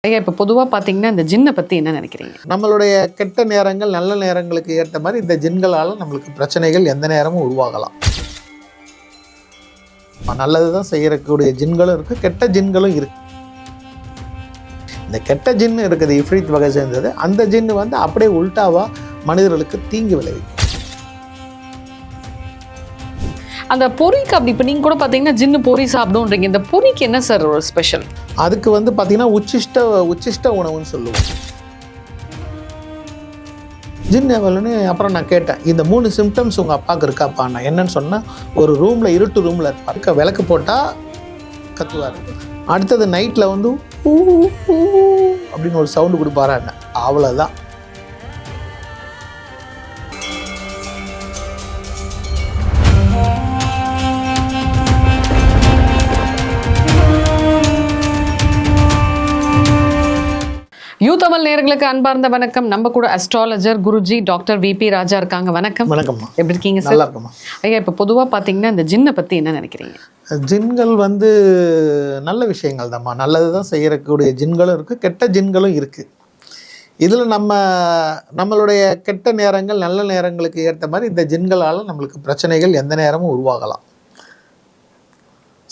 ஐயா, இப்போ பொதுவாக பார்த்தீங்கன்னா இந்த ஜின்னை பற்றி என்ன நினைக்கிறீங்க? நம்மளுடைய கெட்ட நேரங்கள் நல்ல நேரங்களுக்கு ஏற்ற மாதிரி இந்த ஜின்களால் நம்மளுக்கு பிரச்சனைகள் எந்த நேரமும் உருவாகலாம். நல்லது தான் செய்யக்கூடிய ஜின்களும் இருக்குது, கெட்ட ஜின்களும் இருக்குது. இந்த கெட்ட ஜின்னு இருக்குது இஃப்ரீத் வகை சேர்ந்தது. அந்த ஜின்னு வந்து அப்படியே உல்டாவாக மனிதர்களுக்கு தீங்கு விளைவிக்கும். அந்த பொரிக்கு அப்படி இப்போ நீங்கள் கூட பார்த்தீங்கன்னா ஜின்னு பொரி சாப்பிடுன்றீங்க. இந்த பொரிக்கு என்ன சார் ஒரு ஸ்பெஷல்? அதுக்கு வந்து பார்த்தீங்கன்னா உச்சிஷ்ட உணவுன்னு சொல்லுவோம். ஜின் எவ்வளோன்னு அப்புறம் நான் கேட்டேன், இந்த 3 சிம்டம்ஸ் உங்கள் அப்பாவுக்கு இருக்காப்பா? நான் என்னன்னு சொன்னேன், ஒரு ரூமில் இருட்டு ரூமில் இருப்பார், விளக்கு போட்டால் கத்துவார். அடுத்தது நைட்டில் வந்து ஊ அப்படின்னு ஒரு சவுண்டு கொடுப்பாரா என்ன, அவ்வளோதான். யூ தமிழ் நேயர்களுக்கு அன்பார்ந்த வணக்கம். நம்ம கூட அஸ்ட்ராலஜர் குருஜி டாக்டர் விபி ராஜா இருக்காங்க. வணக்கம். வணக்கம்மா. எப்படி இருக்கீங்க சார்? நல்லா இருக்குமா. ஐயா, இப்போ பொதுவாக பார்த்தீங்கன்னா இந்த ஜின்னை பற்றி என்ன நினைக்கிறீங்க? ஜின்கள் வந்து நல்ல விஷயங்கள் தான்மா, நல்லது தான் செய்யக்கூடிய ஜின்களும் இருக்குது, கெட்ட ஜின்களும் இருக்குது. இதில் நம்மளுடைய கெட்ட நேரங்கள் நல்ல நேரங்களுக்கு ஏற்ற மாதிரி இந்த ஜின்களால் நம்மளுக்கு பிரச்சனைகள் எந்த நேரமும் உருவாகலாம்.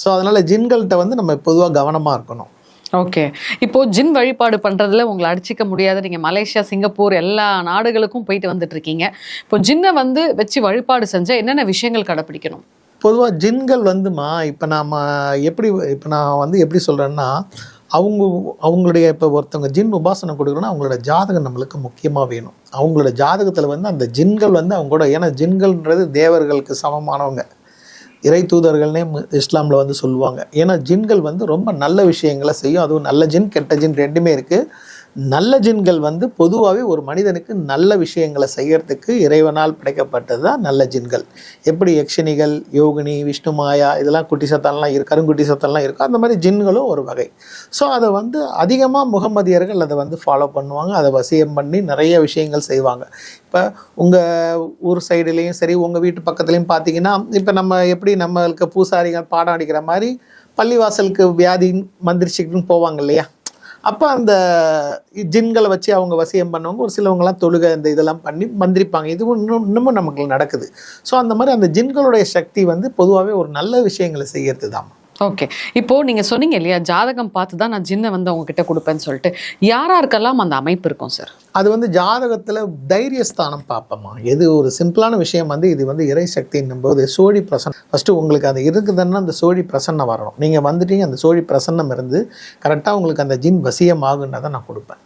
ஸோ அதனால் ஜின்கள்கிட்ட வந்து நம்ம பொதுவாக கவனமாக இருக்கணும். ஓகே, இப்போ ஜின் வழிபாடு பண்ணுறதுல உங்களை அடிச்சிக்க முடியாது. நீங்கள் மலேசியா, சிங்கப்பூர் எல்லா நாடுகளுக்கும் போயிட்டு வந்துட்டு இருக்கீங்க. இப்போ ஜின்னை வந்து வச்சு வழிபாடு செஞ்சால் என்னென்ன விஷயங்கள் கடைப்பிடிக்கணும்? பொதுவாக ஜின்கள் வந்துமா இப்போ நான் வந்து எப்படி சொல்கிறேன்னா, அவங்களுடைய இப்போ ஒருத்தவங்க ஜின் உபாசனை கொடுக்குறோன்னா அவங்களோட ஜாதகம் நம்மளுக்கு முக்கியமாக வேணும். அவங்களோட ஜாதகத்தில் வந்து அந்த ஜின்கள் வந்து அவங்க கூட, ஏன்னா ஜின்கள்ன்றது தேவர்களுக்கு சமமானவங்க, இறை தூதர்கள்னே இஸ்லாமில் வந்து சொல்லுவாங்க. ஏன்னா ஜின்கள் வந்து ரொம்ப நல்ல விஷயங்களை செய்யும். அதுவும் நல்ல ஜின் கெட்ட ஜின் ரெண்டுமே இருக்குது. நல்ல ஜின்கள் வந்து பொதுவாகவே ஒரு மனிதனுக்கு நல்ல விஷயங்களை செய்யறதுக்கு இறைவனால் படைக்கப்பட்டது தான் நல்ல ஜின்கள். எப்படி யக்ஷினிகள், யோகினி, விஷ்ணு மாயா இதெல்லாம் குட்டி சத்தம்லாம் இருக்குது, கருங்குட்டி சத்தம்லாம் இருக்குது, அந்த மாதிரி ஜின்களும் ஒரு வகை. ஸோ அதை வந்து அதிகமாக முகமதியர்கள் அதை வந்து ஃபாலோ பண்ணுவாங்க, அதை வசியம் பண்ணி நிறைய விஷயங்கள் செய்வாங்க. இப்போ உங்கள் ஊர் சைடுலேயும் சரி, உங்கள் வீட்டு பக்கத்துலேயும் பார்த்தீங்கன்னா, இப்போ நம்ம எப்படி நம்மளுக்கு பூசாரிகள் பாடம் அடிக்கிற மாதிரி பள்ளிவாசலுக்கு வியாதி மந்திரிச்சுக்கிட்டுன்னு போவாங்க இல்லையா, அப்போ அந்த ஜின்களை வச்சு அவங்க வசியம் பண்ணவங்க ஒரு சிலவங்களாம் தொழுகை இந்த இதெல்லாம் பண்ணி மந்திரிப்பாங்க. இது இன்னமும் நமக்கு நடக்குது. ஸோ அந்த மாதிரி அந்த ஜின்களுடைய சக்தி வந்து பொதுவாகவே ஒரு நல்ல விஷயங்களை செய்யறது தான். ஓகே, இப்போது நீங்கள் சொன்னீங்க இல்லையா, ஜாதகம் பார்த்து தான் நான் ஜின்னை வந்து அவங்கக்கிட்ட கொடுப்பேன்னு சொல்லிட்டு, யாராருக்கெல்லாம் அந்த அமைப்பு இருக்கும் சார்? அது வந்து ஜாதகத்தில் தைரியஸ்தானம் பார்ப்போமா. எது ஒரு சிம்பிளான விஷயம் வந்து இது வந்து இறை சக்தின்னும் போது சோழி பிரசன்னம் ஃபஸ்ட்டு உங்களுக்கு அது இருக்குதுன்னா அந்த சோழி பிரசன்னம் வரணும். நீங்கள் வந்துட்டீங்க, அந்த சோழி பிரசன்னம் இருந்து கரெக்டாக உங்களுக்கு அந்த ஜின் வசியம் ஆகுன்னா தான் நான் கொடுப்பேன்.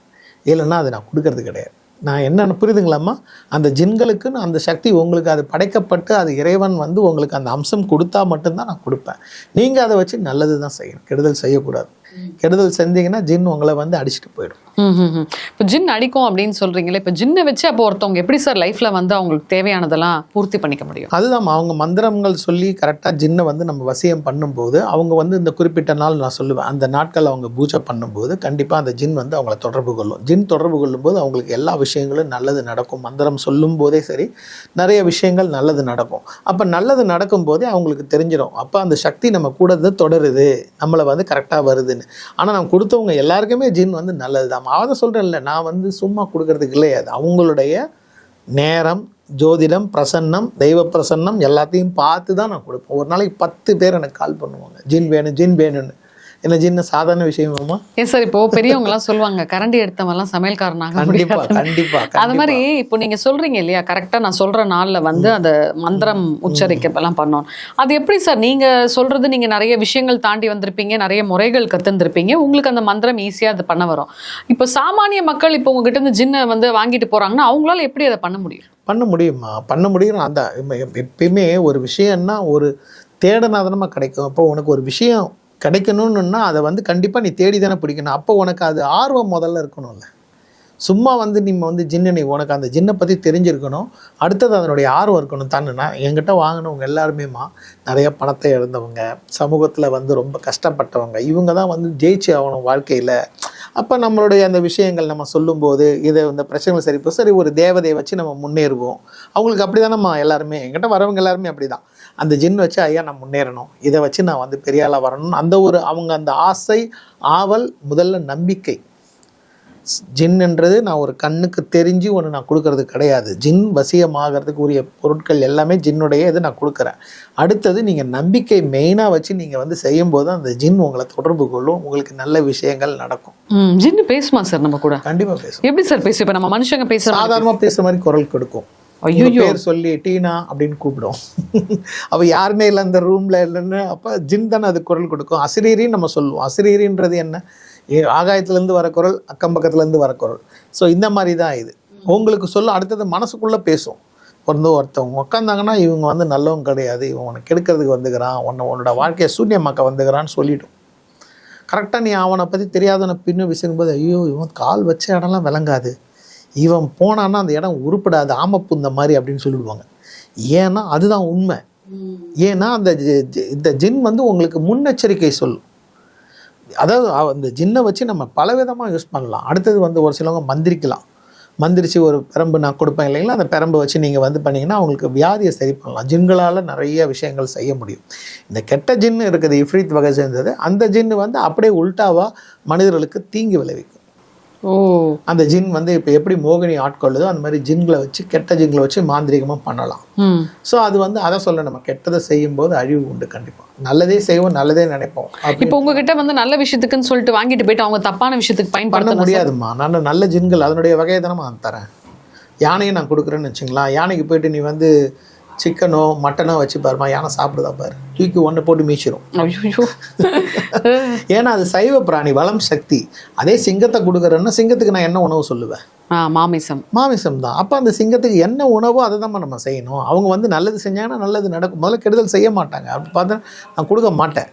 இல்லைன்னா அது நான் கொடுக்கறது கிடையாது. நான் என்னென்ன புரியுதுங்களாம்மா, அந்த ஜின்களுக்குன்னு அந்த சக்தி உங்களுக்கு அது படைக்கப்பட்டு அது இறைவன் வந்து உங்களுக்கு அந்த அம்சம் கொடுத்தா மட்டும்தான் நான் கொடுப்பேன். நீங்கள் அதை வச்சு நல்லது தான் செய்யணும், கெடுதல் செய்யக்கூடாது. கெடுதல் செஞ்சீங்கன்னா ஜின் உங்களை வந்து அடிச்சுட்டு போயிடும். இப்போ ஜின் அடிக்கும் அப்படின்னு சொல்கிறீங்களே, இப்போ ஜின்னை வச்சு அப்போ ஒருத்தவங்க எப்படி சார் லைஃப்பில் வந்து அவங்களுக்கு தேவையானதெல்லாம் பூர்த்தி பண்ணிக்க முடியும்? அதுதான், அவங்க மந்திரங்கள் சொல்லி கரெக்டாக ஜின்னை வந்து நம்ம வசியம் பண்ணும்போது அவங்க வந்து இந்த குறிப்பிட்ட நாள் நான் சொல்லுவேன், அந்த நாட்கள் அவங்க பூஜை பண்ணும்போது கண்டிப்பாக அந்த ஜின் வந்து அவங்கள தொடர்பு கொள்ளும். ஜின் தொடர்பு கொள்ளும்போது அவங்களுக்கு எல்லா விஷயங்களும் நல்லது நடக்கும். மந்திரம் சொல்லும் போதே சரி, நிறைய விஷயங்கள் நல்லது நடக்கும். அப்போ நல்லது நடக்கும்போதே அவங்களுக்கு தெரிஞ்சிடும், அப்போ அந்த சக்தி நம்ம கூட தொடருது, நம்மளை வந்து கரெக்டாக வருதுன்னு. ஆனால் நம்ம கொடுத்தவங்க எல்லாருக்குமே ஜின் வந்து நல்லது தான். அதை சொல்கிறேன்ல, நான் வந்து சும்மா கொடுக்கறதுக்கு இல்லையாது. அவங்களுடைய நேரம், ஜோதிடம், பிரசன்னம், தெய்வ பிரசன்னம் எல்லாத்தையும் பார்த்து தான் நான் கொடுப்பேன். ஒரு நாளைக்கு 10 பேர் எனக்கு கால் பண்ணுவாங்க, ஜின் வேணும் ஜின் வேணும்னு. என்ன ஜின்ன சாதாரண விஷயமாமா? ஏன் சார், இப்போ பெரியவங்கலாம் சொல்லுவாங்க கரண்டி எடுத்தவெல்லாம் சமையல்காரனாக. கண்டிப்பா அது மாதிரி இப்போ நீங்க சொல்றீங்க இல்லையா, கரெக்டா நான் சொல்ற நாள்ல வந்து அந்த மந்திரம் உச்சரிக்கலாம் பண்ணணும். அது எப்படி சார் நீங்க சொல்றது? நீங்க நிறைய விஷயங்கள் தாண்டி வந்திருப்பீங்க, நிறைய முறைகள் கத்துருப்பீங்க, உங்களுக்கு அந்த மந்திரம் ஈஸியா அது பண்ண வரும். இப்போ சாமானிய மக்கள் இப்போ உங்ககிட்ட இருந்து ஜின்னை வந்து வாங்கிட்டு போறாங்கன்னா அவங்களால எப்படி அதை பண்ண முடியும்? பண்ண முடியுமா? பண்ண முடியும். அந்த எப்பயுமே ஒரு விஷயம்னா ஒரு தேடனாதனமாக கிடைக்கும். அப்போ உனக்கு ஒரு விஷயம் கிடைக்கணும்னா அதை வந்து கண்டிப்பாக நீ தேடி தானே பிடிக்கணும். அப்போ உனக்கு அது ஆர்வம் முதல்ல இருக்கணும்ல. சும்மா வந்து நீங்கள் வந்து ஜின்னு உனக்கு அந்த ஜின்னை பற்றி தெரிஞ்சிருக்கணும், அடுத்தது அதனுடைய ஆர்வம் இருக்கணும் தானேண்ணா. என்கிட்ட வாங்கினவங்க எல்லாருமேமா நிறைய பணத்தை இழந்தவங்க, சமூகத்தில் வந்து ரொம்ப கஷ்டப்பட்டவங்க, இவங்க தான் வந்து ஜெயிச்சு ஆகணும் வாழ்க்கையில். அப்போ நம்மளுடைய அந்த விஷயங்கள் நம்ம சொல்லும்போது இதை இந்த பிரச்சனைகள் சரி ஒரு தேவதையை வச்சு நம்ம முன்னேறுவோம். அவங்களுக்கு அப்படி தானேம்மா எல்லாருமே, என்கிட்ட வரவங்க எல்லாருமே அப்படி தான். அந்த ஜின் வச்சு ஐயா நான் முன்னேறணும், இதை வச்சு நான் வந்து பெரிய ஆளாக வரணும், அந்த ஒரு அவங்க அந்த ஆசை, ஆவல், முதல்ல நம்பிக்கை, ஜின்ன்றது நான் ஒரு கண்ணுக்கு தெரிஞ்சு ஒன்று நான் கொடுக்கறது கிடையாது. ஜின் வசியமாகிறதுக்கு உரிய பொருட்கள் எல்லாமே ஜின்னுடைய இது நான் கொடுக்குறேன். அடுத்தது நீங்கள் நம்பிக்கை மெயினாக வச்சு நீங்கள் வந்து செய்யும்போது அந்த ஜின் உங்களை தொடர்பு கொள்ளும், உங்களுக்கு நல்ல விஷயங்கள் நடக்கும். ஜின்னு பேசுமா சார் நம்ம கூட? கண்டிப்பாக பேசும். எப்படி சார் பேசும்? இப்போ நம்ம மனுஷங்க பேசுற சாதாரணமாக பேசுகிற மாதிரி குரல் கொடுக்கும். ஐயோ, பேர் சொல்லி டீனா அப்படின்னு கூப்பிடும். அப்போ யாருமே இல்லை அந்த ரூமில் இல்லைன்னு, அப்போ ஜின் தானே அது குரல் கொடுக்கும். அசிரீரின்னு நம்ம சொல்லுவோம். அசிரீரின்றது என்ன? ஆகாயத்துலேருந்து வர குரல், அக்கம் பக்கத்துலேருந்து வர குரல். ஸோ இந்த மாதிரி தான் இது உங்களுக்கு சொல்ல. அடுத்தது மனசுக்குள்ளே பேசும். ஒருத்தவங்க உட்காந்தாங்கன்னா இவங்க வந்து நல்லவங்க கிடையாது, இவன் உனக்கு கெடுக்கிறதுக்கு வந்துக்கிறான், உன்னோட வாழ்க்கையை சூன்யமாக்க வந்துக்கிறான்னு சொல்லிவிடும். கரெக்டாக நீ அவனை பற்றி தெரியாதவனை பின்னு விசிறும்போது, ஐயோ இவன் கால் வச்ச இடம்லாம் விளங்காது, இவன் போனான்னா அந்த இடம் உருப்படாது, ஆமப்புந்த மாதிரி அப்படின்னு சொல்லிவிடுவாங்க. ஏன்னா அதுதான் உண்மை. ஏன்னா இந்த ஜின் வந்து உங்களுக்கு முன்னெச்சரிக்கை சொல்லும். அதாவது அந்த ஜின்னை வச்சு நம்ம பலவிதமாக யூஸ் பண்ணலாம். அடுத்தது வந்து ஒரு சிலவங்க மந்திரிச்சு ஒரு பெரம்பு நான் கொடுப்பேன் இல்லைங்களா, அந்த பெரம்பை வச்சு நீங்கள் வந்து பண்ணிங்கன்னா அவங்களுக்கு வியாதியை சரி பண்ணலாம். ஜின்களால் நிறைய விஷயங்கள் செய்ய முடியும். இந்த கெட்ட ஜின்னு இருக்குது, இஃப்ரீத் வகை சேர்ந்தது. அந்த ஜின்னு வந்து அப்படியே உல்டாவாக மனிதர்களுக்கு தீங்கு விளைவிக்கும். அந்த ஜின் வந்து இப்போ எப்படி மோகினி ஆட்கொள்ளுதோ அந்த மாதிரி ஜின்களை வச்சு, கெட்ட ஜின்களை வச்சு மாந்திரிகமாக பண்ணலாம். ஸோ அது வந்து அதை சொல்ல, நம்ம கெட்டதை செய்யும் போது அழிவு உண்டு. கண்டிப்பாக நல்லதே செய்வோம், நல்லதே நினைப்போம். இப்போ உங்ககிட்ட வந்து நல்ல விஷயத்துக்குன்னு சொல்லிட்டு வாங்கிட்டு போயிட்டு அவங்க தப்பான விஷயத்துக்கு பயன்படுத்த முடியாதுமா. நான் நல்ல ஜின்கள் அதனுடைய வகையை தானே நான் தரேன். யானையை நான் கொடுக்குறேன்னு வச்சுங்களா, யானைக்கு போயிட்டு நீ வந்து சிக்கனோ மட்டனோ வச்சு பாருமா, யானை சாப்பிடுதா பாரு, தூக்கி ஒன்று போட்டு மீச்சிடும். ஏன்னா அது சைவ பிராணி, வளம் சக்தி. அதே சிங்கத்தை கொடுக்குறேன்னா சிங்கத்துக்கு நான் என்ன உணவு சொல்லுவேன்? மாமிசம் தான். அப்போ அந்த சிங்கத்துக்கு என்ன உணவோ அதை தான் நம்ம செய்யணும். அவங்க வந்து நல்லது செஞ்சாங்கன்னா நல்லது நடக்கும். முதல்ல கெடுதல் செய்ய மாட்டாங்க. அப்படி பார்த்தா நான் கொடுக்க மாட்டேன்.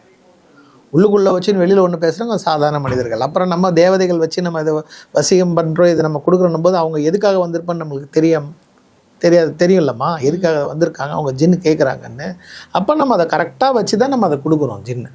உள்ளுக்குள்ளே வச்சுன்னு வெளியில் ஒன்று பேசுகிறவங்க சாதாரண மனிதர்கள். அப்புறம் நம்ம தேவதைகள் வச்சு நம்ம இதை வசியம் பண்ணுறோம், இதை நம்ம கொடுக்குறோம் போது அவங்க எதுக்காக வந்திருப்பான்னு நம்மளுக்கு தெரியும்லம்மா, எதுக்காக வந்திருக்காங்க, அவங்க ஜின்னு கேட்குறாங்கன்னு. அப்போ நம்ம அதை கரெக்டாக வச்சு தான் நம்ம அதை கொடுக்குறோம் ஜின்னு.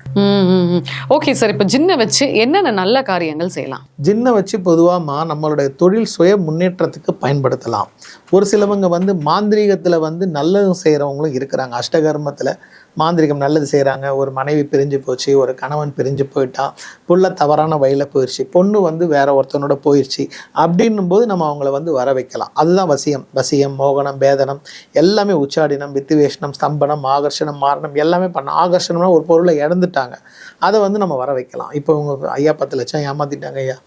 ஓகே சார், இப்போ ஜின்னை வச்சு என்னென்ன நல்ல காரியங்கள் செய்யலாம்? ஜின்னை வச்சு பொதுவாக நம்மளுடைய தொழில் சுய முன்னேற்றத்துக்கு பயன்படுத்தலாம். ஒரு சிலவங்க வந்து மாந்திரீகத்தில் வந்து நல்லது செய்கிறவங்களும் இருக்கிறாங்க. அஷ்டகர்மத்தில் மாந்திரிகம் நல்லது செய்கிறாங்க. ஒரு மனைவி பிரிஞ்சு போச்சு, ஒரு கணவன் பிரிஞ்சு போயிட்டான், புள்ள தவறான வழியில் போயிடுச்சு, பொண்ணு வந்து வேற ஒருத்தனோட போயிடுச்சு, அப்படின்னும் போது நம்ம அவங்கள வந்து வர வைக்கலாம். அதுதான் வசியம், மோகனம், பேதனம், எல்லாமே உச்சாடினம், வித்துவேஷனம், ஸ்தம்பனம், ஆகர்ஷணம், மாரணம் எல்லாமே பண்ண. ஆகர்ஷணம்னா ஒரு பொருளை இழந்துட்டாங்க, அதை வந்து நம்ம வர வைக்கலாம். இப்போ உங்க ஐயா 10 லட்சம் ஏமாத்திட்டாங்க ஐயா,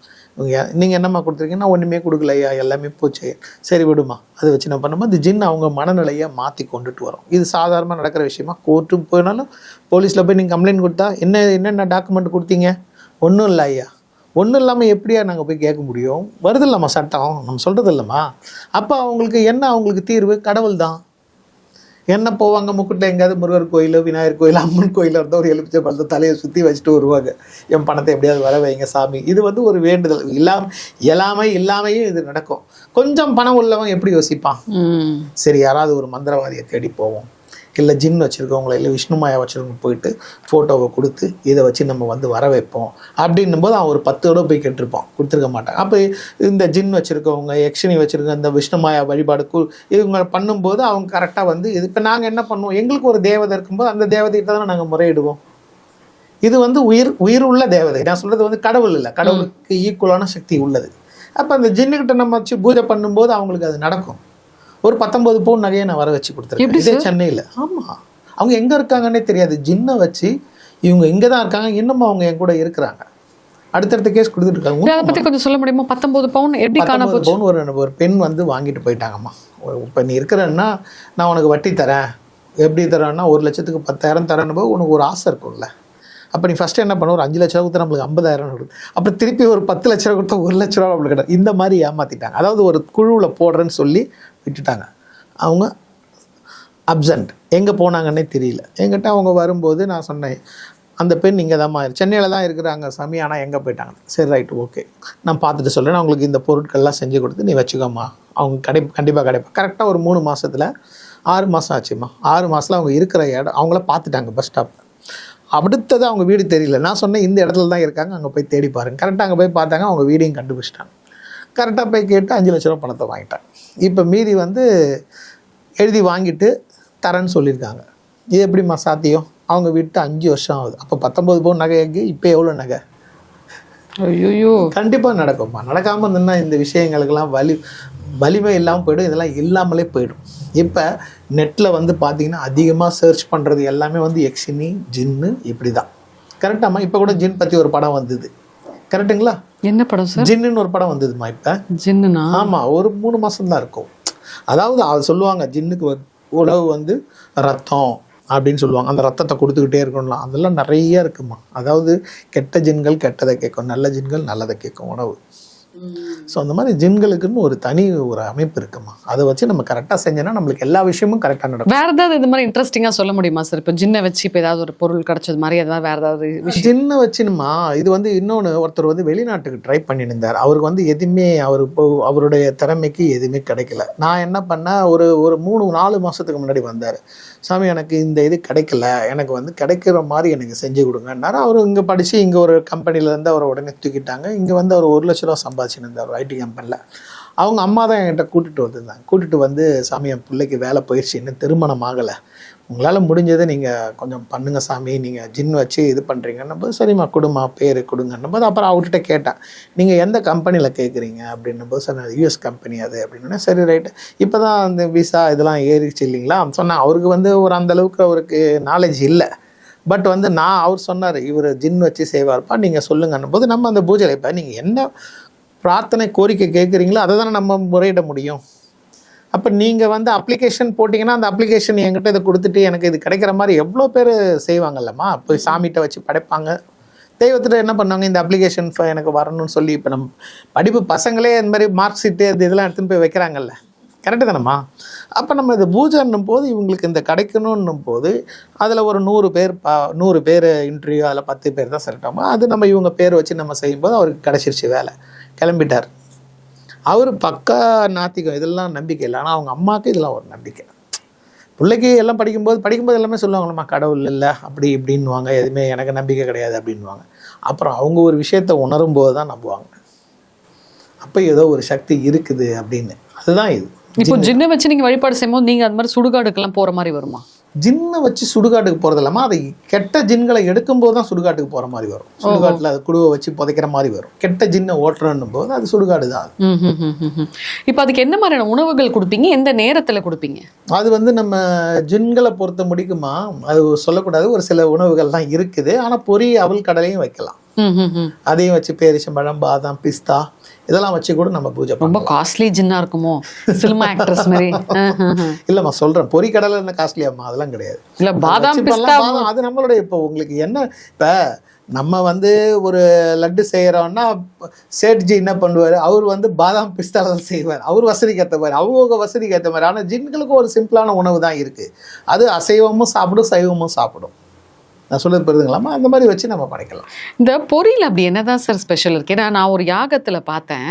நீங்கள் என்னம்மா கொடுத்துருக்கீங்கன்னா ஒன்றுமே கொடுக்கல ஐயா, எல்லாமே போச்சு, சரி விடுமா, அதை வச்சு நம்ம பண்ணும்போது இந்த ஜின் அவங்க மனநிலையை மாற்றி கொண்டுட்டு வரும். இது சாதாரணமாக நடக்கிற விஷயமா. கோர்ட்டுக்கு போயினாலும் போலீஸில் போய் நீங்கள் கம்ப்ளைண்ட் கொடுத்தா என்னென்ன டாக்குமெண்ட் கொடுத்தீங்க? ஒன்றும் இல்லை ஐயா. ஒன்றும் இல்லாமல் எப்படியா நாங்கள் போய் கேட்க முடியும்? வருது இல்லைம்மா சட்டம், நம்ம சொல்கிறது இல்லைம்மா. அப்போ அவங்களுக்கு என்ன, அவங்களுக்கு தீர்வு கடவுள் தான். என்ன போவாங்க முக்குட்டில் எங்கேயாவது முருகர் கோயில், விநாயகர் கோயில், அம்மன் கோயிலில் இருந்தால் ஒரு எலுமிச்சை பழத்தை தலையை சுற்றி வச்சுட்டு வருவாங்க, என் பணத்தை எப்படியாவது வர வைங்க சாமி. இது வந்து ஒரு வேண்டுதல். இல்லாமையும் இது நடக்கும். கொஞ்சம் பணம் உள்ளவன் எப்படி யோசிப்பான்? சரி, யாராவது ஒரு மந்திரவாதியை தேடி போவோம், இல்லை ஜின் வச்சுருக்கவங்கள, இல்லை விஷ்ணுமாயா வச்சுருக்கவங்க போயிட்டு ஃபோட்டோவை கொடுத்து இதை வச்சு நம்ம வந்து வர வைப்போம் அப்படின்னும் போது அவன் ஒரு 10 தடவை போய் கேட்டிருப்பான், கொடுத்துருக்க மாட்டான். அப்போ இந்த ஜின் வச்சுருக்கவங்க, யக்ஷினி வச்சுருக்க இந்த விஷ்ணுமாயா வழிபாடு இவங்க பண்ணும்போது அவங்க கரெக்டாக வந்து இது. இப்போ நாங்கள் என்ன பண்ணுவோம், எங்களுக்கு ஒரு தேவதை இருக்கும்போது அந்த தேவதைகிட்ட தானே நாங்கள் முறையிடுவோம். இது வந்து உயிர் உள்ள தேவதை. நான் சொல்கிறது வந்து கடவுள் இல்லை, கடவுளுக்கு ஈக்குவலான சக்தி உள்ளது. அப்போ அந்த ஜின்னுக்கிட்ட நம்ம வச்சு பூஜை பண்ணும்போது அவங்களுக்கு அது நடக்கும். ஒரு 19 பவுன் நகையை நான் வர வச்சு கொடுத்துருக்கேன், இதே சென்னையில். ஆமாம், அவங்க எங்கே இருக்காங்கன்னே தெரியாது. ஜின்னை வச்சு இவங்க இங்கே தான் இருக்காங்க, இன்னமும் அவங்க என் கூட இருக்கிறாங்க. அடுத்தடுத்த கேஸ் கொடுத்துட்டு இருக்காங்க. அதை பற்றி கொஞ்சம் சொல்ல முடியுமா? 19 பவுன் எப்படி காண போச்சு? பவுன் ஒரு பெண் வந்து வாங்கிட்டு போயிட்டாங்கம்மா. இப்போ நீ இருக்கிறன்னா நான் உனக்கு வட்டி தரேன், எப்படி தரேன்னா 1 லட்சத்துக்கு 10,000 தரேன்னு போது உனக்கு ஒரு ஆசை இருக்கும்ல. அப்போ நீ ஃபஸ்ட்டு என்ன பண்ண, ஒரு 5 லட்ச ரூபா கொடுத்து நம்மளுக்கு 50,000 கொடுத்து, அப்புறம் திருப்பி ஒரு 10 லட்ச ரூபா கொடுத்தா 1 லட்ச ரூபா நம்மளுக்கு கிடையாது. இந்த மாதிரி ஏமாற்றிட்டாங்க. அதாவது ஒரு குழுவில் போடுறேன்னு சொல்லி விட்டுட்டாங்க. அவங்க அப்சண்ட், எங்கே போனாங்கன்னே தெரியல. என்கிட்ட அவங்க வரும்போது நான் சொன்னேன், அந்த பெண் இங்கே தான் சென்னையில் தான் இருக்கிறாங்க சாமி, ஆனால் எங்கே போயிட்டாங்க? சரி ரைட்டு ஓகே, நான் பார்த்துட்டு சொல்கிறேன், அவங்களுக்கு இந்த பொருட்கள்லாம் செஞ்சு கொடுத்து நீ வச்சுக்கோமா, அவங்க கண்டிப்பாக கிடைப்பேன். கரெக்டாக ஒரு 3 மாதத்தில் 6 மாதம் ஆச்சுமா. 6 மாதத்தில் அவங்க இருக்கிற இடம் அவங்கள பார்த்துட்டாங்க பஸ் ஸ்டாப்பில். அடுத்தது அவங்க வீடு தெரியல. நான் சொன்னேன் இந்த இடத்துல தான் இருக்காங்க, அங்கே போய் தேடி பாருங்க. கரெக்டாக அங்கே போய் பார்த்தாங்க, அவங்க வீடையும் கண்டுபிடிச்சிட்டாங்க. கரெக்டாக போய் கேட்டு 5 லட்ச ரூபா பணத்தை வாங்கிட்டாங்க. இப்போ மீதி வந்து எழுதி வாங்கிட்டு தரேன்னு சொல்லியிருக்காங்க. இது எப்படிம்மா சாத்தியம்? அவங்க விட்டு 5 வருஷம் ஆகுது. அப்போ 19 பவுன் நகைக்கு இப்போ எவ்வளோ நகை? ஐயோ, கண்டிப்பாக நடக்கும்மா. நடக்காமல் இருந்ததுன்னா இந்த விஷயங்களுக்கெல்லாம் வலிமை இல்லாமல் போயிடும், இதெல்லாம் இல்லாமலே போயிடும். இப்போ நெட்டில் வந்து பார்த்தீங்கன்னா அதிகமாக சர்ச் பண்ணுறது எல்லாமே வந்து யக்ஷினி, ஜின்னு, இப்படி தான். கரெக்டாம்மா? இப்போ கூட ஜின் பற்றி ஒரு படம் வந்தது, கரெக்டுங்களா? என்ன படம் சார்? ஜின்னுன்னு ஒரு படம் வந்ததுமா இப்போ. ஜின்னுனா? ஆமாம், ஒரு 3 மாதம் தான் இருக்கும். அதாவது அது சொல்லுவாங்க, ஜின்னுக்கு உணவு வந்து ரத்தம் அப்படின்னு சொல்லுவாங்க. அந்த ரத்தத்தை கொடுத்துக்கிட்டே இருக்கணும்லாம். அதெல்லாம் நிறைய இருக்குமா. அதாவது கெட்ட ஜின்கள் கெட்டதை கேட்கும், நல்ல ஜின்கள் நல்லதை கேட்கும் உணவு. ஸோ அந்த மாதிரி ஜின்களுக்குன்னு ஒரு தனி ஒரு அமைப்பு இருக்குமா. அதை வச்சு நம்ம கரெக்டாக செஞ்சோன்னா நம்மளுக்கு எல்லா விஷயமும் கரெக்டாக நடக்கும். வேற ஏதாவது இந்த மாதிரி இன்ட்ரெஸ்டிங்காக சொல்ல முடியுமா சார்? இப்போ ஜின்னை வச்சு இப்போ ஏதாவது ஒரு பொருள் கிடைச்சது மாதிரி ஏதாவது வேற ஏதாவது விஷயம்? ஜின்னை வச்சுனுமா, இது வந்து இன்னொன்று ஒருத்தர் வந்து வெளிநாட்டுக்கு ட்ரை பண்ணியிருந்தார். அவருக்கு வந்து எதுவுமே அவருடைய திறமைக்கு எதுவுமே கிடைக்கல. நான் என்ன பண்ணேன், ஒரு 3-4 மாதத்துக்கு முன்னாடி வந்தார். சாமி எனக்கு இந்த இது கிடைக்கல, எனக்கு வந்து கிடைக்கிற மாதிரி எனக்கு செஞ்சு கொடுங்கன்னாரு. அவர் இங்கே படித்து இங்கே ஒரு கம்பெனிலேருந்து அவரை உடனே தூக்கிட்டாங்க. இங்கே வந்து அவர் 1 லட்ச ரூபா சம்பாதிச்சுருந்தார் ஒரு ஐடி கம்பெனியில். அவங்க அம்மா தான் என்கிட்ட கூட்டிகிட்டு வந்திருந்தாங்க. கூட்டிகிட்டு வந்து, சாமி என் பிள்ளைக்கு வேலை போயிடுச்சு, இன்னும் திருமணம் ஆகலை, உங்களால் முடிஞ்சதை நீங்கள் கொஞ்சம் பண்ணுங்க சாமி, நீங்கள் ஜின் வச்சு இது பண்ணுறீங்கன்னும் போது, சரிம்மா கொடுமா பேர் கொடுங்கன்னும் போது, அப்புறம் அவர்கிட்ட கேட்டேன், நீங்கள் எந்த கம்பெனியில் கேட்குறீங்க அப்படின்னும் போது, சார் நான் யூஎஸ் கம்பெனி அது அப்படின்னு. சரி ரைட்டு, இப்போ தான் அந்த விசா இதெல்லாம் ஏறிச்சு இல்லைங்களா சொன்னால். அவருக்கு வந்து ஒரு அந்தளவுக்கு அவருக்கு நாலேஜ் இல்லை. பட் வந்து அவர் சொன்னார், இவர் ஜின் வச்சு செய்வார்ப்பா, நீங்கள் சொல்லுங்கன்னும் போது, நம்ம அந்த பூஜையில் இப்போ நீங்கள் என்ன பிரார்த்தனை கோரிக்கை கேட்குறீங்களோ அதை தானே நம்ம முறையிட முடியும். அப்போ நீங்கள் வந்து அப்ளிகேஷன் போட்டிங்கன்னா அந்த அப்ளிகேஷன் என்கிட்ட இதை கொடுத்துட்டு எனக்கு இது கிடைக்கிற மாதிரி எவ்வளோ பேர் செய்வாங்கல்லம்மா. போய் சாமிகிட்ட வச்சு படைப்பாங்க. தெய்வத்திட்ட என்ன பண்ணுவாங்க, இந்த அப்ளிகேஷன் எனக்கு வரணும்னு சொல்லி. இப்போ நம்ம படிப்பு பசங்களே இந்த மாதிரி மார்க் ஷீட்டு அது இதெல்லாம் எடுத்துன்னு போய் வைக்கிறாங்கல்ல, கரெக்டு தானம்மா? அப்போ நம்ம இது பூஜைன்னும் போது இவங்களுக்கு இந்த கிடைக்கணுன்னும் போது அதில் ஒரு 100 பேர் இன்டர்வியூ, அதில் 10 பேர் தான் செலக்ட் ஆகும். அது நம்ம இவங்க பேர் வச்சு நம்ம செய்யும்போது அவருக்கு கிடச்சிருச்சு வேலை, கிளம்பிட்டார். அவர் பக்கா நாத்திகம், இதெல்லாம் நம்பிக்கை இல்லை. ஆனால் அவங்க அம்மாவுக்கு இதெல்லாம் ஒரு நம்பிக்கை. பிள்ளைக்கு எல்லாம் படிக்கும்போது எல்லாமே சொல்லுவாங்கம்மா, கடவுள் இல்லை அப்படி இப்படின்வாங்க, எதுவுமே எனக்கு நம்பிக்கை கிடையாது அப்படின்வாங்க. அப்புறம் அவங்க ஒரு விஷயத்தை உணரும் போது தான் நம்புவாங்க, அப்போ ஏதோ ஒரு சக்தி இருக்குது அப்படின்னு. அதுதான் இது. இப்போ ஜின்னை வச்சு நீங்கள் வழிபாடு செய்யும்போது நீங்கள் அது மாதிரி சுடுகாடுக்கெல்லாம் போகிற மாதிரி வருமா? ஜின்னை வச்சு சுடுகாட்டுக்கு போகிறது இல்லாமல் அதை கெட்ட ஜின்களை எடுக்கும்போது தான் சுடுகாட்டுக்கு போகிற மாதிரி வரும். சுடுகாட்டில் அது குழுவை வச்சு புதைக்கிற மாதிரி வரும். கெட்ட ஜின்னை ஓட்டுறன்னும் போது அது சுடுகாடு தான். இப்போ அதுக்கு என்ன மாதிரியான உணவுகள் கொடுப்பீங்க, எந்த நேரத்தில் கொடுப்பீங்க? அது வந்து நம்ம ஜின்களை பொறுத்த முடிக்குமா, அது சொல்லக்கூடாது, ஒரு சில உணவுகள்லாம் இருக்குது. ஆனால் பொரி அவல் கடலையும் வைக்கலாம். அதையும் வச்சு பேரிச்சம்பழம், பாதாம், பிஸ்தா இதெல்லாம் வச்சு கூட நம்ம பூஜை. ரொம்ப காஸ்ட்லி ஜின்னா இருக்குமோ, சினிமா ஆக்ட்ரஸ் மாதிரி? இல்லம்மா, சொல்றேன், பொரி கடலை என்ன காஸ்ட்லியாம்மா? அதெல்லாம் கிடையாது. இல்ல பாதாம் பிஸ்தா அது நம்மளுடைய. இப்போ உங்களுக்கு என்ன, இப்போ நம்ம வந்து ஒரு லட்டு செய்யறோம்னா சேட்ஜி என்ன பண்ணுவார், அவர் வந்து பாதாம் பிஸ்தால தான் செய்வார். அவர் வசதிக்கு ஏற்ற மாதிரி, அவங்க வசதிக்கு ஏற்ற மாதிரி. ஆனால் ஜின்களுக்கு ஒரு சிம்பிளான உணவு தான் இருக்கு. அது அசைவமும் சாப்பிடும், சைவமும் சாப்பிடும். நான் சொல்றது பெறுதுங்களாமா, அந்த மாதிரி வச்சு நம்ம படைக்கலாம். இந்த பொரியில் அப்படி என்னதான் சார் ஸ்பெஷல் இருக்கு? ஏன்னா நான் ஒரு யாகத்தில் பார்த்தேன்,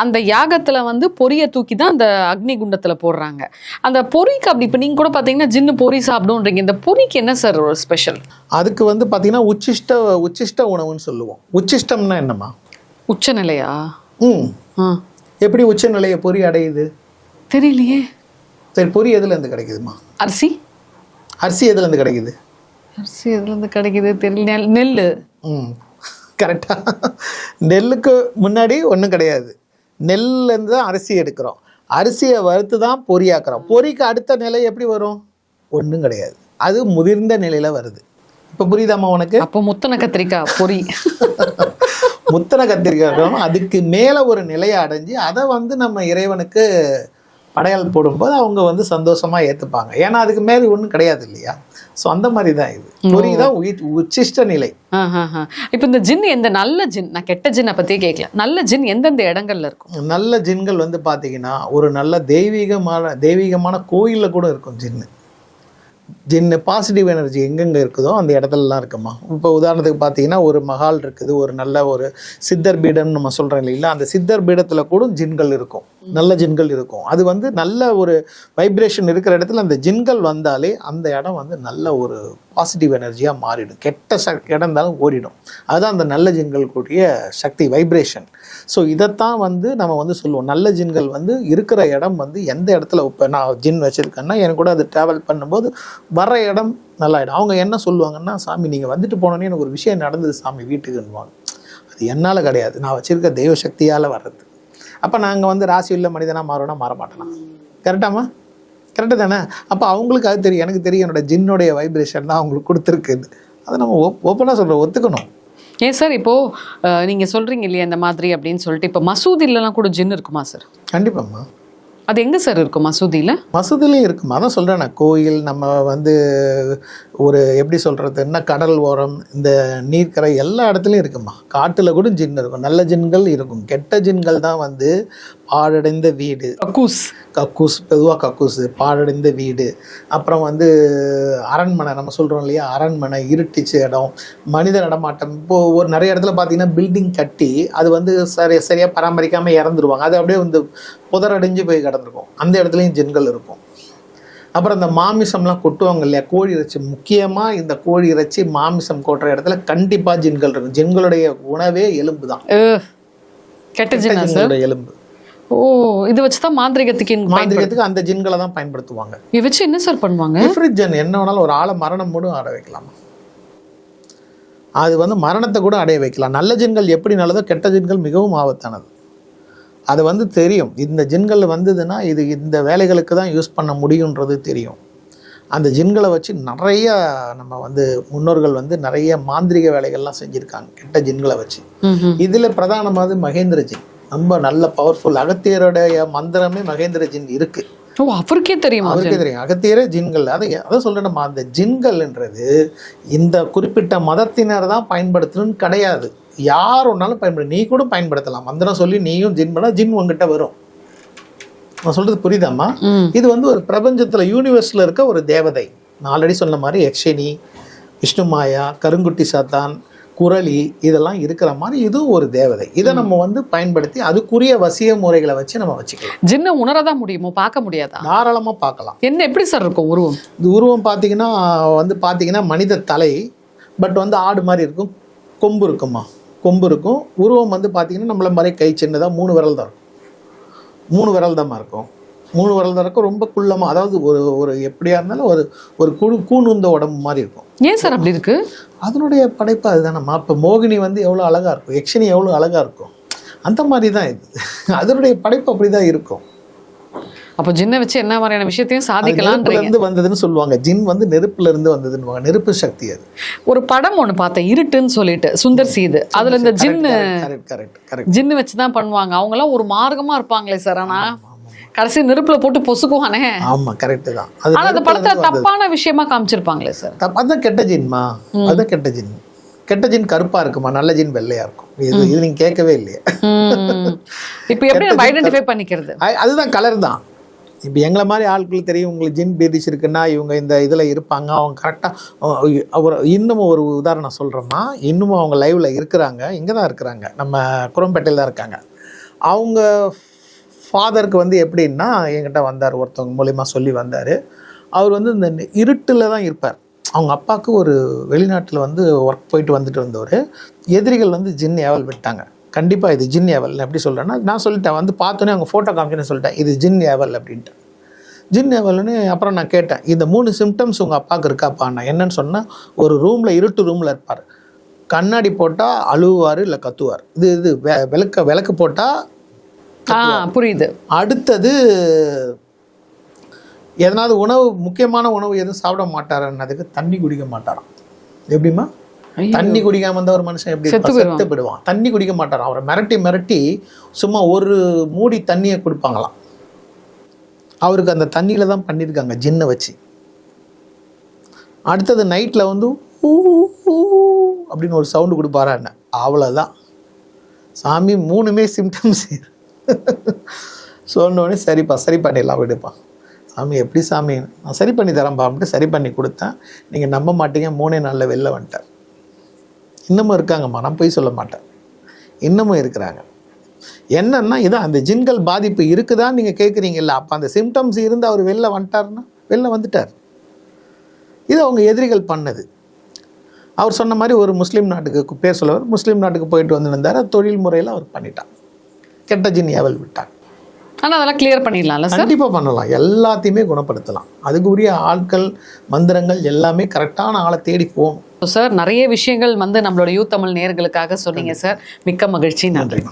அந்த யாகத்தில் வந்து பொரியை தூக்கி தான் அந்த அக்னி குண்டத்தில் போடுறாங்க. அந்த பொரிக்கு அப்படி இப்போ நீங்கள் கூட பார்த்தீங்கன்னா ஜின்னு பொரி சாப்பிடுன்றீங்க, இந்த பொரிக்கு என்ன சார் ஒரு ஸ்பெஷல்? அதுக்கு வந்து பார்த்தீங்கன்னா உச்சிஷ்ட உணவுன்னு சொல்லுவோம். உச்சிஷ்டம்னா என்னம்மா? உச்சநிலையா? எப்படி உச்சநிலையை பொரி அடையுது தெரியலையே. சரி, பொரி எதுலேருந்து கிடைக்குதுமா? அரிசி எதுலேருந்து கிடைக்குது? அரிசி எதுலேருந்து கிடைக்குது தெரியல. நெல். கரெக்டாக. நெல்லுக்கு முன்னாடி ஒன்றும் கிடையாது. நெல்லேருந்து தான் அரிசி எடுக்கிறோம். அரிசியை வறுத்து தான் பொரியாக்குறோம். பொரிக்கு அடுத்த நிலை எப்படி வரும்? ஒன்றும் கிடையாது, அது முதிர்ந்த நிலையில் வருது. இப்போ புரியுதாம்மா உனக்கு? அப்போ முத்தனை கத்திரிக்காய் பொரி. முத்தனை கத்திரிக்காய் அதுக்கு மேலே ஒரு நிலையை அடைஞ்சு அதை வந்து நம்ம இறைவனுக்கு படையால் போடும்போது அவங்க வந்து சந்தோஷமாக ஏற்றுப்பாங்க. ஏன்னா அதுக்கு மேலே ஒன்றும் கிடையாது இல்லையா? ஸோ அந்த மாதிரி தான் இது. பொரி தான் உச்சிஷ்ட நிலை. இப்போ இந்த ஜின், எந்த நல்ல ஜின், நான் கெட்ட ஜின்னை பற்றியே கேட்கல, நல்ல ஜின் எந்தெந்த இடங்கள்ல இருக்கும்? நல்ல ஜின்கள் வந்து பார்த்தீங்கன்னா ஒரு நல்ல தெய்வீகமான கோயிலில் கூட இருக்கும் ஜின்னு. பாசிட்டிவ் எனர்ஜி எங்கெங்கே இருக்குதோ அந்த இடத்துலலாம் இருக்குமா. இப்போ உதாரணத்துக்கு பார்த்தீங்கன்னா ஒரு மஹால் இருக்குது, ஒரு நல்ல ஒரு சித்தர் பீடம்னு நம்ம சொல்கிறோம் இல்லைங்களா, அந்த சித்தர் பீடத்தில் கூட ஜின்கள் இருக்கும், நல்ல ஜின்கள் இருக்கும். அது வந்து நல்ல ஒரு வைப்ரேஷன் இருக்கிற இடத்துல அந்த ஜின்கள் வந்தாலே அந்த இடம் வந்து நல்ல ஒரு பாசிட்டிவ் எனர்ஜியாக மாறிடும். கெட்ட இடம் இருந்தாலும் ஓடிடும். அதுதான் அந்த நல்ல ஜின்கள் கூடிய சக்தி, வைப்ரேஷன். ஸோ இதைத்தான் வந்து நம்ம வந்து சொல்லுவோம், நல்ல ஜின்கள் வந்து இருக்கிற இடம் வந்து எந்த இடத்துல. இப்போ நான் ஜின் வச்சுருக்கேன்னா எனக்கு கூட அது ட்ராவல் பண்ணும்போது வர இடம் நல்லாயிடும். அவங்க என்ன சொல்லுவாங்கன்னா, சாமி நீங்கள் வந்துட்டு போனோன்னே எனக்கு ஒரு விஷயம் நடந்தது சாமி வீட்டுக்குன்னுவாங்க. அது அது என்னால் கிடையாது, நான் வச்சுருக்க தெய்வ சக்தியால் வர்றது. அப்போ நாங்கள் வந்து ராசி உள்ள மனிதனாக மாறோன்னா மாற மாட்டேனா? கரெக்டாமா? கரெக்டு தானே? அப்போ அவங்களுக்கு அது தெரியும், எனக்கு தெரியும் என்னோட ஜின்னுடைய வைப்ரேஷன் தான் அவங்களுக்கு கொடுத்துருக்குது. அதை நம்ம ஓப்பனாக சொல்கிறோம், ஒத்துக்கணும். ஏன் சார் இப்போது நீங்கள் சொல்கிறீங்க இல்லையா இந்த மாதிரி அப்படின்னு சொல்லிட்டு, இப்போ மசூதியிலலாம் கூட ஜின் இருக்குமா சார்? கண்டிப்பாம்மா. அது எங்கே சார் இருக்கும் மசூதியில்? மசூதிலையும் இருக்குமா, அதான் சொல்கிறேன் நான். கோயில் நம்ம வந்து ஒரு எப்படி சொல்கிறதுன்னா கடல் ஓரம், இந்த நீர்க்கரை எல்லா இடத்துலையும் இருக்குமா. காட்டில் கூட ஜின் இருக்கும், நல்ல ஜின்கள் இருக்கும். கெட்ட ஜின்கள் தான் வந்து பாழடைந்த வீடு, கக்கூஸ், பொதுவாக கக்கூஸ், பாழடைந்த வீடு, அப்புறம் வந்து அரண்மனை, நம்ம சொல்கிறோம் இல்லையா அரண்மனை, இருட்டிச்ச இடம், மனித நடமாட்டம். இப்போது ஒரு நிறைய இடத்துல பார்த்தீங்கன்னா பில்டிங் கட்டி அது வந்து சரியாக பராமரிக்காமல் இறந்துருவாங்க, அது அப்படியே வந்து புதரடைஞ்சு போய் கிடந்திருக்கும். அந்த இடத்துலையும் ஜின்கள் இருக்கும். அப்புறம் இந்த மாமிசம்லாம் கொட்டுவாங்க இல்லையா, கோழி இறைச்சி, முக்கியமாக இந்த கோழி இறைச்சி மாமிசம் கொட்டுற இடத்துல கண்டிப்பாக ஜின்கள் இருக்கும். ஜின்களுடைய உணவே எலும்பு தான், கெட்ட ஜின்களோட எலும்பு. ஓ, இது வச்சு தான் மாந்திரிகத்துக்கு அந்த ஜின்களை தான் பயன்படுத்துவாங்க. இது வச்சு என்ன சார் பண்ணுவாங்க? இஃப்ரிஜன் என்ன வேணாலும், ஒரு ஆளை மரணம் கூட அடைய வைக்கலாம். அது வந்து மரணத்தை கூட அடைய வைக்கலாம். நல்ல ஜின்கள் எப்படி நல்லதோ கெட்ட ஜின்கள் மிகவும் ஆபத்தானது. அது வந்து தெரியும், இந்த ஜின்கள் வந்ததுன்னா இது இந்த வேலைகளுக்கு தான் யூஸ் பண்ண முடியுன்றது தெரியும். அந்த ஜின்களை வச்சு நிறைய நம்ம வந்து முன்னோர்கள் வந்து நிறைய மாந்திரிக வேலைகள்லாம் செஞ்சுருக்காங்க கெட்ட ஜின்களை வச்சு. இதில் பிரதானமானது மகேந்திர ஜின், ரொம்ப நல்ல பவர்ஃபுல். அகத்தியருடைய மந்திரமே மகேந்திர ஜின் இருக்கு. ஓ, அவருக்கே தெரியும், அவருக்கே தெரியும். அகத்தியரே ஜின்கள். அதை சொல்றேன், அந்த ஜின்கள்ன்றது இந்த குறிப்பிட்ட மதத்தினர் தான் பயன்படுத்தணும்னு கிடையாது. யார் ஒன்னாலும் பயன்படுத்த, நீ கூட பயன்படுத்தலாம். மந்திரம் சொல்லி நீயும் ஜின் பண்ணா ஜின் உங்ககிட்ட வரும். நான் சொல்றது புரியுதாம்மா? இது வந்து ஒரு பிரபஞ்சத்துல யூனிவர்ஸ்ல இருக்க ஒரு தேவதை. நான் ஆல்ரெடி சொன்ன மாதிரி யக்ஷினி, விஷ்ணு மாயா, கருங்குட்டி சாத்தான், குரலி, இதெல்லாம் இருக்கிற மாதிரி இதுவும் ஒரு தேவதை. இதை நம்ம வந்து பயன்படுத்தி அதுக்குரிய வசிய முறைகளை வச்சு நம்ம வச்சுக்கலாம். ஜின்னை உணரதான் முடியுமோ, பார்க்க முடியாதா? தாராளமாக பார்க்கலாம். என்ன எப்படி சார் இருக்கும் உருவம்? இது உருவம் பார்த்தீங்கன்னா மனித தலை, பட் வந்து ஆடு மாதிரி இருக்கும். கொம்பு இருக்குமா, கொம்பு இருக்கும். உருவம் வந்து பார்த்தீங்கன்னா நம்மள மாதிரி கை சின்னதாக 3 விரல் தான் இருக்கும். 3 விரல் தான் இருக்கும். 3 விரல் தான் இருக்கும். ரொம்ப குள்ளமாக, அதாவது ஒரு எப்படியா இருந்தாலும் ஒரு கூணுந்த உடம்பு மாதிரி இருக்கும். ஏன் சார் அப்படி இருக்கு? அதனுடைய படைப்பு அதுதானம்மா. இப்போ மோகினி வந்து எவ்வளோ அழகாக இருக்கும், யக்ஷினி எவ்வளோ அழகாக இருக்கும், அந்த மாதிரி தான் இது. அதனுடைய படைப்பு அப்படி தான் இருக்கும். அப்போ ஜின்னை வச்சு என்ன மாதிரியான விஷயத்தையும் சாதிக்கலாம். வந்ததுன்னு சொல்லுவாங்க. ஜின் வந்து நெருப்புல இருந்து வந்ததுன்னு, நெருப்பு சக்தி. அது ஒரு படம் ஒன்று பார்த்தேன், இருட்டுன்னு சொல்லிட்டு, சுந்தர் சீது. அதுல இந்த ஜின்னு வச்சுதான் பண்ணுவாங்க. அவங்க எல்லாம் ஒரு மார்க்கமா இருப்பாங்களே சார், ஆனா கடைசி நெருப்புல போட்டு பொசுக்குவானே. ஆமா, கரெக்ட் தான். ஆனா அந்த படத்துல தப்பான விஷயமா காமிச்சிருப்பாங்களே சார். அதான் கெட்ட ஜின்மா, அதான் கெட்ட ஜின். கெட்ட ஜின் கருப்பா இருக்குமா, நல்ல ஜின் வெள்ளையா இருக்கும். இது நீங்க கேட்கவே இல்லையே. இப்போ எப்படி நம்ம ஐடென்டிஃபை பண்ணிக்கிறது? அதுதான் கலர் தான். இப்போ எங்களை மாதிரி ஆட்களுக்கு தெரியும், உங்களுக்கு ஜின் பேதிஸ் இருக்குன்னா இவங்க இந்த இதில் இருப்பாங்க. அவங்க கரெக்டாக அவர் இன்னமும் ஒரு உதாரணம் சொல்கிறோம்னா, இன்னமும் அவங்க லைவில் இருக்கிறாங்க, இங்கே தான் இருக்கிறாங்க, நம்ம குரம்பேட்டையில் தான் இருக்காங்க. அவங்க ஃபாதருக்கு வந்து எப்படின்னா என்கிட்ட வந்தார், ஒருத்தவங்க மூலிமா சொல்லி வந்தார். அவர் வந்து இந்த இருட்டில் தான் இருப்பார். அவங்க அப்பாவுக்கு ஒரு வெளிநாட்டில் வந்து ஒர்க் போயிட்டு வந்துட்டு வந்தவர். எதிரிகள் வந்து ஜின் ஏவல் விட்டாங்க. கண்டிப்பாக இது ஜின் ஏவல். எப்படி சொல்கிறேன்னா, நான் சொல்லிட்டேன், வந்து பார்த்தோன்னே அவங்க ஃபோட்டோ காமிச்சுன்னு சொல்லிட்டேன் இது ஜின் ஏவல் அப்படின்ட்டு. ஜின் ஏவல்னு அப்புறம் நான் கேட்டேன், இந்த 3 சிம்டம்ஸ் உங்கள் அப்பாவுக்கு இருக்காப்பா? நான் என்னன்னு சொன்னால், ஒரு ரூமில் இருட்டு ரூமில் இருப்பார், கண்ணாடி போட்டால் அழுவார் இல்லை கத்துவார். இது விளக்கு போட்டால் புரியுது. அடுத்தது எதனாவது உணவு, முக்கியமான உணவு எதுவும் சாப்பிட மாட்டாருன்னதுக்கு தண்ணி குடிக்க மாட்டாராம். எப்படிமா? தண்ணி குடிக்காம இருந்தால் ஒரு மனுஷன் எப்படி செத்து போயிடுவான். தண்ணி குடிக்க மாட்டாராம். அவரை மிரட்டி சும்மா ஒரு மூடி தண்ணியை கொடுப்பாங்களாம். அவருக்கு அந்த தண்ணியில தான் பண்ணியிருக்காங்க ஜின்னை வச்சு. அடுத்தது நைட்டில் வந்து அப்படின்னு ஒரு சவுண்டு கொடுப்பாரா என்ன, அவ்வளோதான் சாமி. 3மே சிம்டம்ஸ் சொன்னோடனே சரிப்பா, சரி பண்ணிடலாம் விடுப்பா. சாமி எப்படி சாமி, நான் சரி பண்ணி தரேன்ப்பா அப்படின்ட்டு சரி பண்ணி கொடுத்தேன். நீங்கள் நம்ப மாட்டீங்க, 3 நாளில் வெளில வந்துட்டார். இன்னமும் இருக்காங்கம்மா, நான் போய் சொல்ல மாட்டேன், இன்னமும் இருக்கிறாங்க. என்னன்னா இதான் அந்த ஜின்கள் பாதிப்பு இருக்குதான்னு நீங்கள் கேட்குறீங்கல்ல, அப்போ அந்த சிம்டம்ஸ் இருந்து அவர் வெளில வந்துட்டார்னா வெளில வந்துட்டார். இது அவங்க எதிரிகள் பண்ணது. அவர் சொன்ன மாதிரி ஒரு முஸ்லீம் நாட்டுக்கு பேர் சொல்லவர், முஸ்லீம் நாட்டுக்கு போயிட்டு வந்துருந்தார். தொழில் முறையில் அவர் பண்ணிட்டார், கெட்ட ஜின் ஏவல் விட்டார். ஆனா அதெல்லாம் கிளியர் பண்ணிடலாம்ல சார்? கண்டிப்பாக பண்ணலாம், எல்லாத்தையுமே குணப்படுத்தலாம். அதுக்கு உரிய ஆட்கள், மந்திரங்கள் எல்லாமே கரெக்டான ஆளை தேடி போகணும். சார் நிறைய விஷயங்கள் வந்து நம்மளோட யூ தமிழ் நேயர்களுக்காக சொன்னீங்க சார். மிக்க மகிழ்ச்சி. நன்றி.